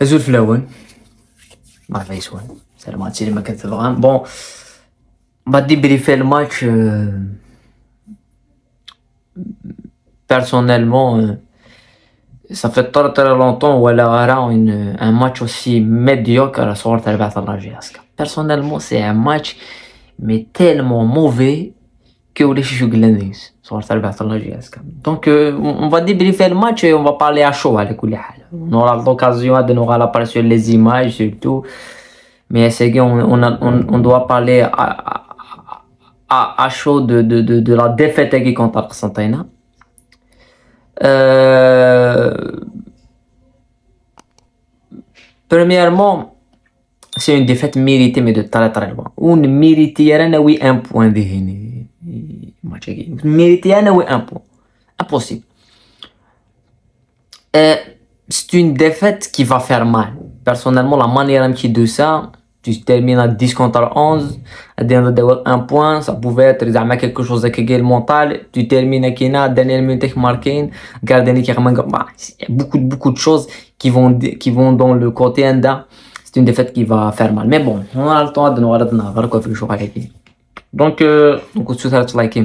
azul في الاول ما فيش وين c'est le match اللي ما كنت vraiment bon on va débriefer le match personnellement ça fait très longtemps ولا غير un match aussi médiocre صورت ربعت اللاجياسكا personnellement c'est un match mais tellement mauvais que ولا شي قلنديس صورت ربعت اللاجياسكا donc on va débriefer le match et on va parler à chaud على كل حال on aura l'occasion de nous rappeler sur les images surtout mais c'est que on doit parler à chaud de la défaite qui contre Argentine. Premièrement, c'est une défaite méritée, mais de très loin. On méritait un point de méritait un point. Impossible. C'est une défaite qui va faire mal. Personnellement, la manière un petit de ça, tu termines à 10 contre 11, à un point, ça pouvait être quelque chose de mental, tu termines à Kina, dernière minute marquée, gardien qui il y a beaucoup de choses qui vont dans le côté enda. C'est une défaite qui va faire mal. Mais bon, on a le temps de nous regarder quoi faire le choix avec lui. Donc, on se fait liker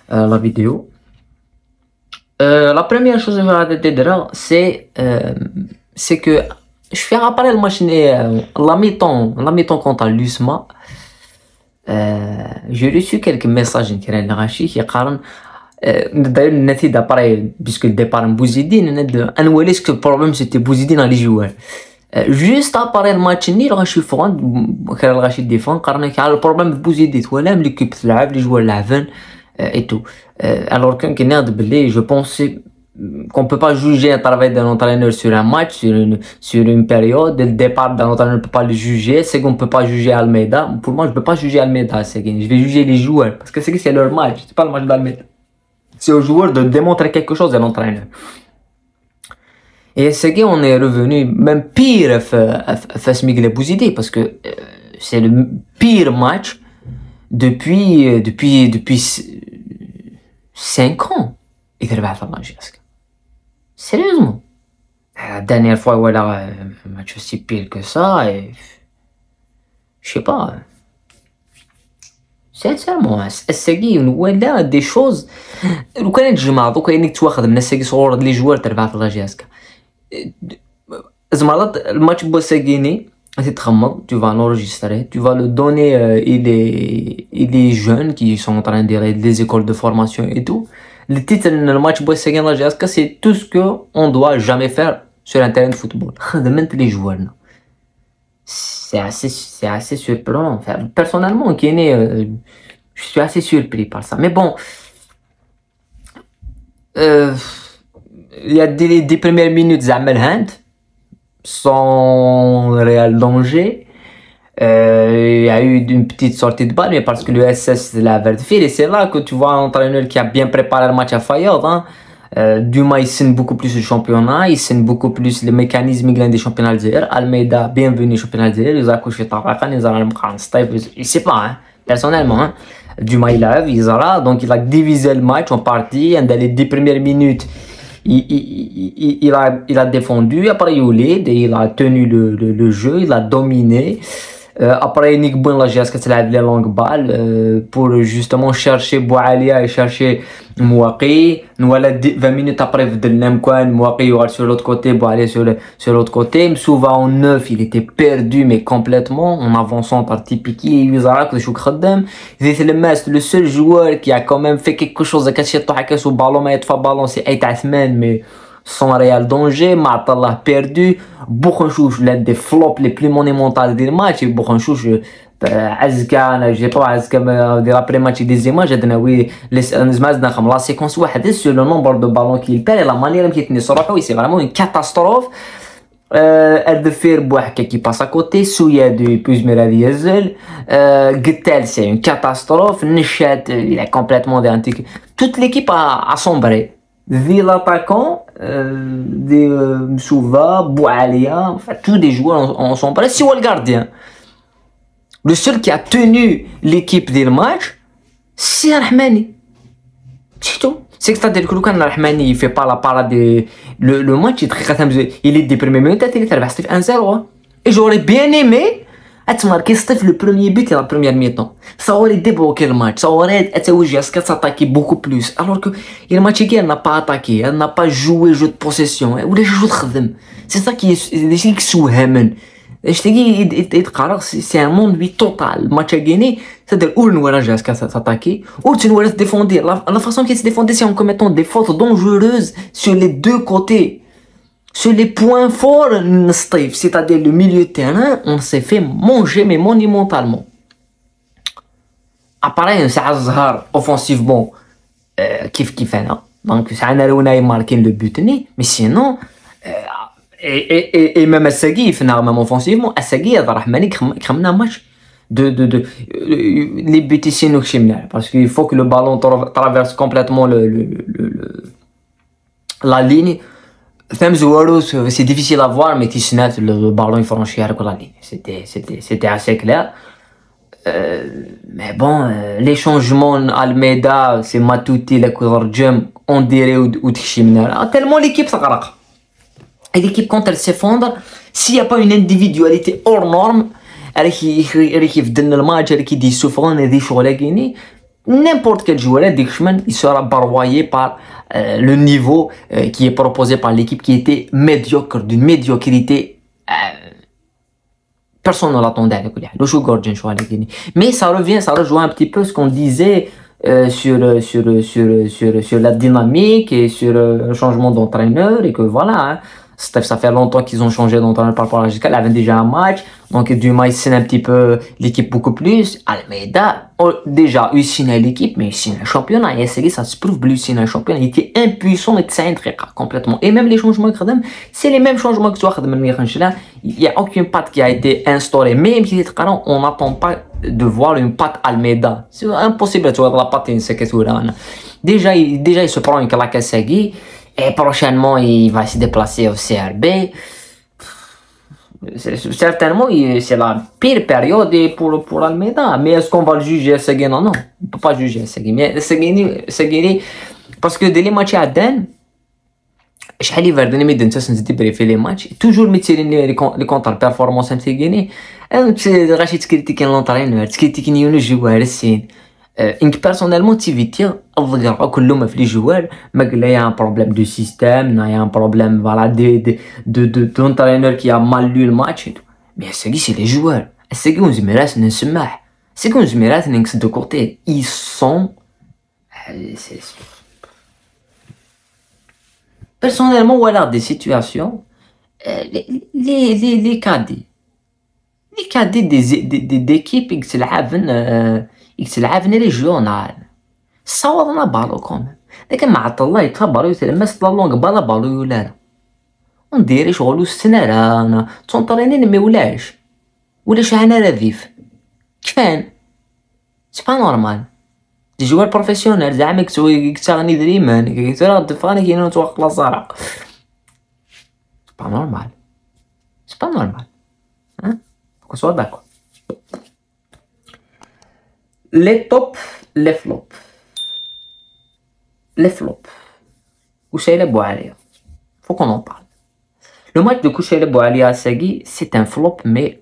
la vidéo. La première chose que je vais te dire, c'est que je fais rappel le match la mi-temps contre l'USMA. J'ai reçu quelques messages qui قارن d'ailleurs النتيجة pareil puisque le départ Bouzidine est-ce que le problème c'était Bouzidine à les joueurs juste après le match ني غاشي فوند كان غاشي ديفون قارن على البروبليم Bouzidine ولا l'équipe تلعب les joueurs لعبن et tout alors que je pense qu'on peut pas juger un travail d'un entraîneur sur un match, sur une période. Le départ d'un entraîneur ne peut pas le juger. C'est qu'on peut pas juger Almeida. Pour moi, je peux pas juger Almeida. Je vais juger les joueurs parce que c'est leur match. C'est pas le match d'Almeida. C'est aux joueurs de démontrer quelque chose à l'entraîneur. Et c'est qu'on est revenu même pire face Miguel Bouzidi parce que c'est le pire match depuis 5 ans. Il a fait la sérieusement. La dernière fois, voilà, un match aussi pire que ça, et je sais pas. Sincèrement, الساقي ولا des choses. لو كان تجمع دوكا انك تواخذ من الساقي صور لي جوار تربع في لاجياسكا. زعما الماتش بوساقيني تتخمض, tu vas l'enregistrer, tu vas le donner, il est jeune qui sont en train de des écoles de formation et tout. Le titre de match Boisseguen Lagiasca, c'est tout ce qu'on doit jamais faire sur un terrain de football. Les joueurs. C'est assez surprenant. Personnellement, je suis assez surpris par ça. Mais bon, il y a des premières minutes Zamel Hand, sans réel danger. Il y a eu une petite sortie de balle, mais parce que le SS l'a vérifié, et c'est là que tu vois un entraîneur qui a bien préparé le match à Fayard. Duma il signe beaucoup plus le championnat, il signe beaucoup plus les mécanismes des championnats algériens. Almeida, bienvenue au championnat algérien, ils ont couché Tarakan, ils ont je sais pas, hein, personnellement. Hein. Duma il a, donc il a divisé le match en parties, dans les 10 premières minutes. Il a défendu, après il a tenu le jeu, il a dominé. Après Nick Boun Lagiasca a les longues balles pour justement chercher Boualia et chercher Mouaki. Nous voilà 20 minutes après de Nemkouane, Mouaki sur l'autre côté, Boualia sur l'autre côté. Msouva en 9, il était perdu mais complètement en avançant par Tipiki et Yuzarak de Choukhaddam. C'est le seul joueur qui a quand même fait quelque chose de caché sous ballon, mais ballon c'est Aït mais sans réel danger. Ma'tallah perdu. Boukhanchouch l'un des flops les plus monumentaux du match. Boukhanchouch Azka, j'ai pas Azka après match des images, la séquence sur le nombre de ballons qu'il perd et la manière qu'il tenait sur la c'est vraiment une catastrophe. Elle de faire Bouhaka qui passe à côté, Souya de Puzmera Diesel, Gittel c'est une catastrophe, Nishat il est complètement déantique. Toute l'équipe a sombré. Vu l'attaquant, Msouva, Boualia, enfin tous les joueurs ont sombré, si le gardien. Le seul qui a tenu l'équipe du match, c'est Rahmani. C'est tout. C'est-à-dire que quand Rahmani il fait pas la parade, le match il est déprimé, mais il est 1-0. Et j'aurais bien aimé être marqué le premier but et la première mi-temps. Ça aurait débloqué le match, ça aurait s'attaquer beaucoup plus. Alors que le match elle n'a pas attaqué, elle n'a pas joué jeu de possession, ou les jeux de khadem. C'est ça qui est sous-hamen. C'est un monde lui total. Match à gagner, c'est-à-dire où le Nouara Jaska s'attaquer, où tu Nouara se défendre. La façon qu'il se défendait, c'est en commettant des fautes dangereuses sur les deux côtés. Sur les points forts, c'est-à-dire le milieu de terrain, on s'est fait manger, mais monumentalement. Après, ça a offensivement, kiff hein. Donc, ça a marqué le but, mais sinon, et même Assagui, même offensivement, Assagui, Rahmani, il a un match de les bêtisiers parce qu'il faut que le ballon traverse complètement la ligne. C'est difficile à voir, mais le ballon est franchi à la ligne. C'était assez clair. Mais bon, les changements, Almeida, c'est Matouti, le Koudardjem, on dirait ou tellement l'équipe s'arrache. Et l'équipe, quand elle s'effondre, s'il n'y a pas une individualité hors norme, qui donne le match, qui dit souffrant et dit choulagini, n'importe quel joueur, il sera barroyé par le niveau qui est proposé par l'équipe qui était médiocre, d'une médiocrité. Personne ne l'attendait avec lui. Mais ça rejoint un petit peu ce qu'on disait sur la dynamique et sur le changement d'entraîneur et que voilà. Hein, ça fait longtemps qu'ils ont changé d'entraîneur par rapport à Giscard. Il avait déjà un match, donc Dumas il scène un petit peu l'équipe beaucoup plus. Almeida, déjà il signe l'équipe, mais il signe un championnat. Et ça se prouve plus signe un championnat. Il était impuissant et complètement. Et même les changements que c'est les mêmes changements que tu as il n'y a aucune patte qui a été instaurée. Même si on n'attend pas de voir une patte Almeida. C'est impossible de voir la patte déjà il se prend une claque à Sagui. Et prochainement, il va se déplacer au CRB. Certainement, c'est la pire période pour Almeida. Mais est-ce qu'on va le juger à Seguin? Non, on ne peut pas juger à Seguin. Mais Seguin, parce que dès les matchs à Den, je vais vers les médias, ça débriefer les matchs. Toujours mettre les contre-performances à Seguin. Et Rachid critique l'entraîneur, critique le joueur, personnellement, tu veux dire, les joueurs, il y a un problème de système, il y a un problème voilà, d'entraîneur qui a mal lu le match et tout. Mais c'est les joueurs. C'est qu'on de côté. Ils sont. Personnellement, voilà des situations. Les cadets. Les cadets d'équipes qui se lavent. يلعبني ريجيونال صوضنا بالو كوميم لكن مع الله يتخبروا يتلمس لونغ بالا بالو ولا ونديري شغل السنه رانا تونطرينين ما ولاش انا رذيف كفان سي با نورمال دي جوار بروفيسيونيل زعما كتغني دريمان كتراد فاني كاين توقف لا صرا سي با نورمال ها كو داكو les tops, les flops. Les flops. Kouchaïla Boualia. Faut qu'on en parle. Le match de Kouchaïla Boualia à Sagui, c'est un flop, mais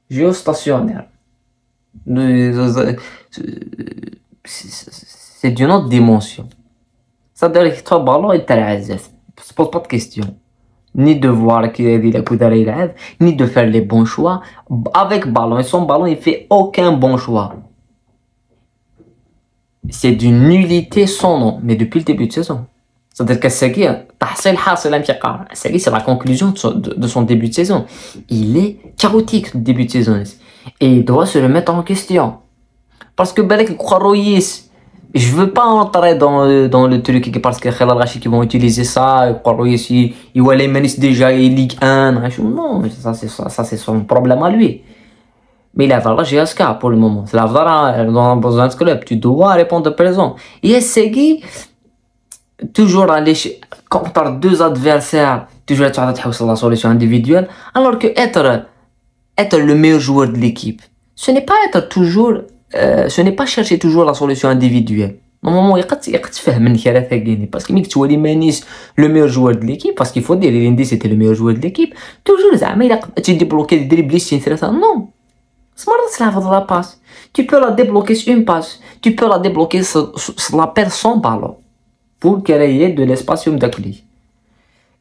géostationnaire. C'est d'une autre dimension. C'est-à-dire que trois ballons et t'as ne se pose pas de questions. Ni de voir ni de faire les bons choix. Avec ballon, et son ballon, il fait aucun bon choix. C'est d'une nullité sans nom, mais depuis le début de saison. C'est-à-dire que c'est la conclusion de son début de saison. Il est chaotique le début de saison. Et il doit se remettre en question. Parce que je veux pas entrer dans le truc parce que Khalal Rachid qui vont utiliser ça, ils vont les mener déjà en Ligue 1. Non, ça c'est son problème à lui. Mais il a la GSK pour le moment. C'est la dans un club. Tu dois répondre présent. Et Segui, toujours aller contre deux adversaires, toujours tu as la solution individuelle. Alors que être le meilleur joueur de l'équipe, ce n'est pas être toujours ce n'est pas chercher toujours la solution individuelle. Normalement, il y a تفهم الكره ثاني parce que ملي كتولي مانيس le meilleur joueur de l'équipe parce qu'il faut dire Lindy c'était le meilleur joueur de l'équipe toujours زعما إلا تجي ديبلوكي دريبليستين ثلاثة non مرات تلعب la passe tu peux la débloquer sur une passe tu peux la débloquer sur la perdre sans ballon pour créer de l'espace sur Mdakli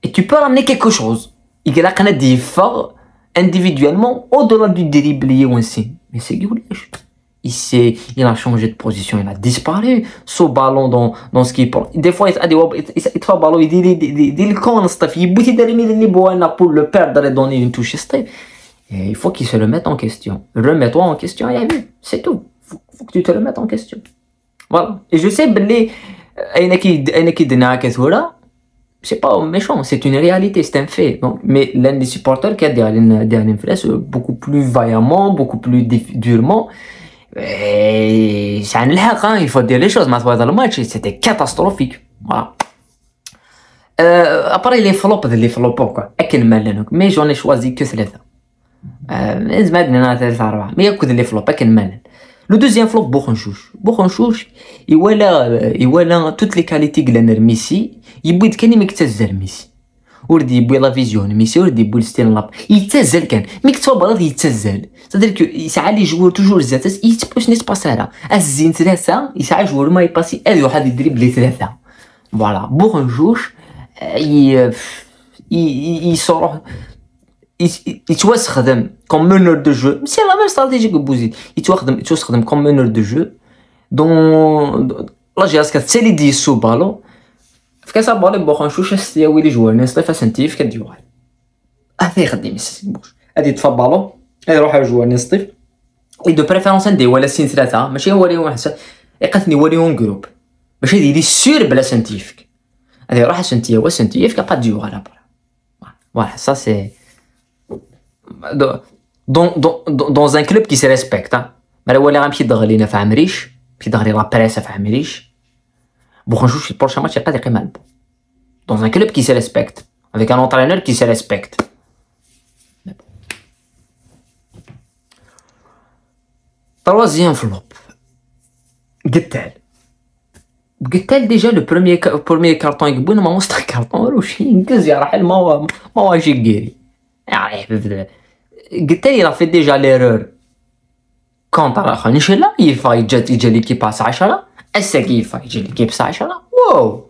et tu peux ramener quelque chose il y a qu'un différent individuellement au-delà du dribblier aussi mais c'est Goulish. Il a changé de position, il a disparu. Ce ballon dans ce qu'il prend. Des fois, il fait un ballon, il dit le con, il bouge pour le perdre et donner une touche. Et il faut qu'il se le mette en question. Remets-toi en question, il a vu. C'est tout. Il faut que tu te le mettes en question. Voilà. Et je sais, c'est pas méchant, c'est une réalité, c'est un fait. Donc, mais l'un des supporters qui a dit beaucoup plus vaillamment, beaucoup plus durement. Et c'est un lag, hein, il faut dire les choses. Dans le match, c'était catastrophique. Voilà. Après les flops, quoi. Mais j'en ai choisi que ثلاثة. Mais il y a que des flops, le deuxième flop, Bochenchouch, il voit toutes les qualités de Messi. Il boit كان يكتزل ميسي. ولدي يبوي لا فيزيون ميسي ولدي يبوي ستين لاب يتزل كان مي كتب بلاد يتزل صدر كو يسعى لي جوور توجور زاتس يتبوش نيت باسالا الزين ثلاثه يسعى جوور ما يباسي هذا واحد يدريب لي ثلاثه فوالا بوغنجوش يصرح يتوسخدم كوم meneur de jeu سي لا ميم استراتيجي كو بوزيد يتوسخدم كوم meneur de jeu دون لا جياس كتسالي دي سو بالو فكاس بالي بوخنشوش استياوي لي جوار ناس طيفه سنتيف كديوال هذا يخدم يسبوش هادي تفضلوا هادي روح جوار ناس طيف اي دو بريفيرونس ندي ولا سين ثلاثه ماشي هو ليهم حسن يقتني وليهم جروب باش هادي لي سور بلا سنتيفك هادي روح سنتيا وسنتيف كقد جوار لا voilà ça c'est dans un club qui se respecte مالا ولا غنمشي يدغ لينا في عمريش مشي يدغ لي لا بريس في عمريش Bochenchouch, le prochain match, il n'y a pas de mal. Dans un club qui se respecte, avec un entraîneur qui se respecte. Troisième flop. Gettel. Gettel, déjà, le premier carton, il y a un carton rouge. Gettel, il a fait déjà l'erreur. Quand il fait l'équipe à 10. السقيفة يجي l'équipe à 10 واو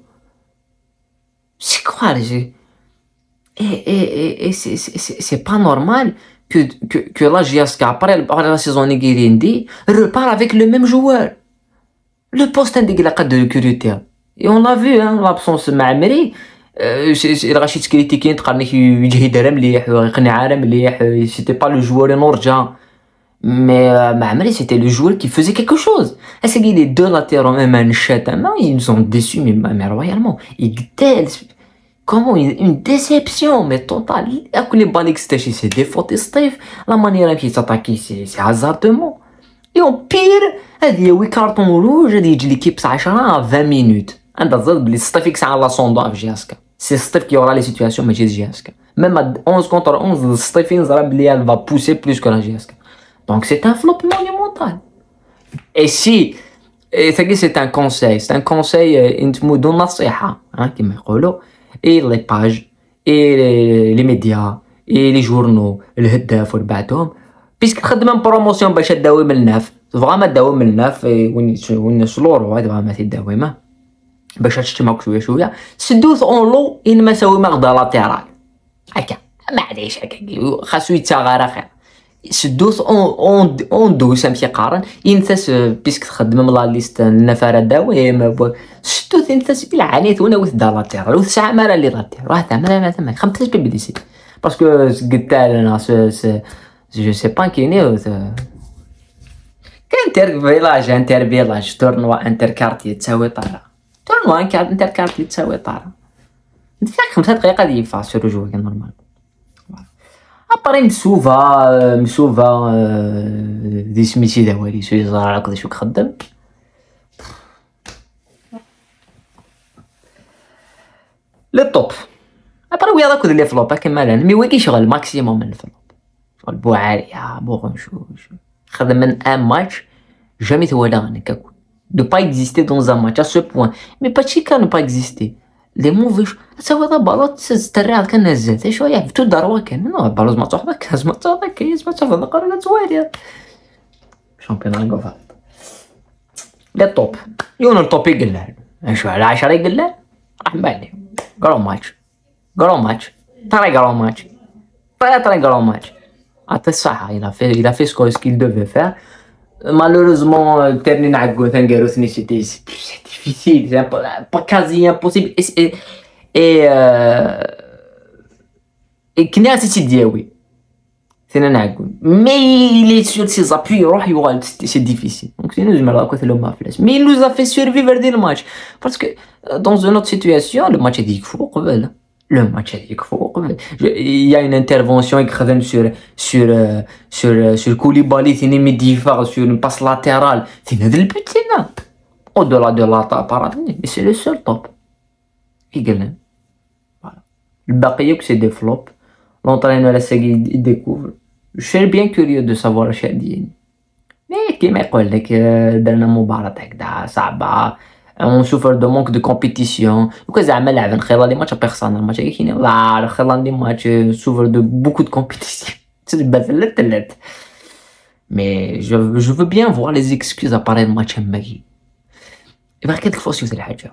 c'est quoi et c'est pas normal que la GSK après la saison nigérienne repart avec le même joueur le poste indique de recruter et on l'a vu hein l'absence Maamri Rachid critiqué تقارنك يجي دار مليح ويقنع عالم مليح c'était pas le joueur نرجع. Mais Maamri, c'était le joueur qui faisait quelque chose. Est-ce que les deux latéraux, même un châtiment, ils nous ont déçus, mais royalement. Comment une déception, mais totale. Les balles extérieurs, c'est des fautes Steve. La manière dont ils s'attaquent, c'est hasardement. Et en pire, il y a 8 cartons rouges, il y a l'équipe 10 à 20 minutes. Un des autres, les Steve qui sont à la sonde à GSK. C'est Steve qui aura les situations, mais j'ai GSK. Même à 11 contre 11, Steve elle va pousser plus que la GSK. Donc c'est un flop monumental. Et si, c'est un conseil, et les pages, et les médias, et les journaux, le هداف والبعدهم, puisque خدم من promotion باش تداوي من الناف, vraiment تداوي من الناف, ونسلورو هذا vraiment تداوي باش تجتمعوا شوية, سدوث اون لو إن ما سوي مغدا لاتيرال, هكا, معليش هكا, خاصو يتساغر خير. سدوث اون دوس امشي قارن ينتس بيسك تخدم من لا ليست النفاره داوي سدوث ينتس بالعنيت وانا وث دالاتير وث ساعه مالا لي لاتير راه ثمن خمسة بيبليسي باسكو قلت انا جو سي با كيني كان انتر فيلاج تورنوا انتر كارتي تساوي طاره تورنوا انتر كارتي تساوي طاره انت 5 دقائق غادي يفاس الرجوع كان نورمال. Après مسوفا دي سميتي داوالي شويه زهر هكذا شو كخدم لي طوب ابري ويا داك لي فلوب كما لان مي وي كيشغل ماكسيموم من الفلوب شغل بوعالي بوغنشوش خدم من ان ماتش jamais de pas exister dans un match à ce point. Mais pas chica ne pas exister. Les mauvais ça va balot تسترعد كان نزلت شويه tout ضربه كان non balot ما تحضر كاس ما تحضر كيس ما تحضر قرنا زوير شامبيون غوفا لا توب يون التوب يقلل شو على 10 يقلل راح بالي قالوا ماتش ترى قالوا ماتش ترى قالوا ماتش عطي الصحة il a fait ce qu'il devait faire. Malheureusement, terminer avec Gotham Garros, c'était difficile, c'est pas quasi impossible. Et qui n'est pas Diaoui, c'est un agoun. Mais il est sur ses appuis, c'est difficile. Donc c'est nous, je me rappelle le mafles. Mais il nous a fait survivre dès le match. Parce que dans une autre situation, le match est dit qu'il faut le match est dit qu'il faut il y a une intervention écrasante sur Koulibaly, c'est une médifare sur une passe latérale. C'est une le but, c'est là. Au-delà de l'attaque, mais c'est le seul top. Voilà. Le Bakayok, c'est des flops. L'entraîneur, il découvre. Je suis bien curieux de savoir la chaîne. Mais qui m'a dit que dans le Moubarak, ça va. On souffre de manque de compétition. Pourquoi ça m'énerve? On des matchs personnels. Matchs qui n'est là. On des matchs souffrent de beaucoup de compétition. C'est du bazar. Mais je veux bien voir les excuses à parler de match Mbaye. Et par quelquefois si vous avez la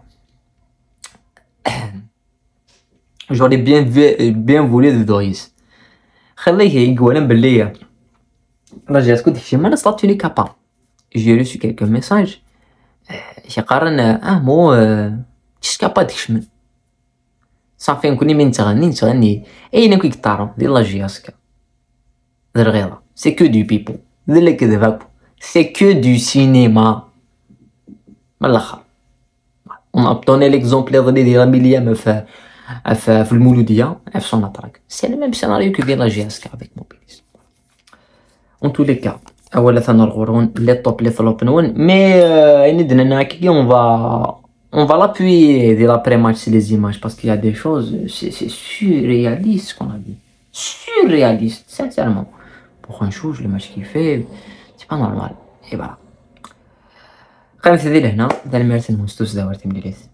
j'aurais bien voulu de Doris. خليه يقول باللي رجع اسكت شي ما نصلتوني كابا. J'ai reçu quelques messages. شقارن مو تشكابا ديكشمن صافي نكوني من تغني اين كي كطارو ديال لا جياسكا الرغيضه سي كو دو بيبو ذل كذباكو سي كو دو سينما من الاخر on a donné l'exemple ديال مليام في المولوديه في son attaque c'est le même scénario que ديال لا جياسكا avec Mobilis en tous les cas اولا ثاني الغرون لي توب لي فلوب نون مي ندنا ناكي on va l'appuyer dès l'après-match sur les images parce qu'il y a des choses c'est surréaliste ce qu'on a vu surréaliste sincèrement pour un chouche le match qu'il fait c'est pas normal et voilà خلينا نبتدي لهنا. merci المستوى داورتي مديريس.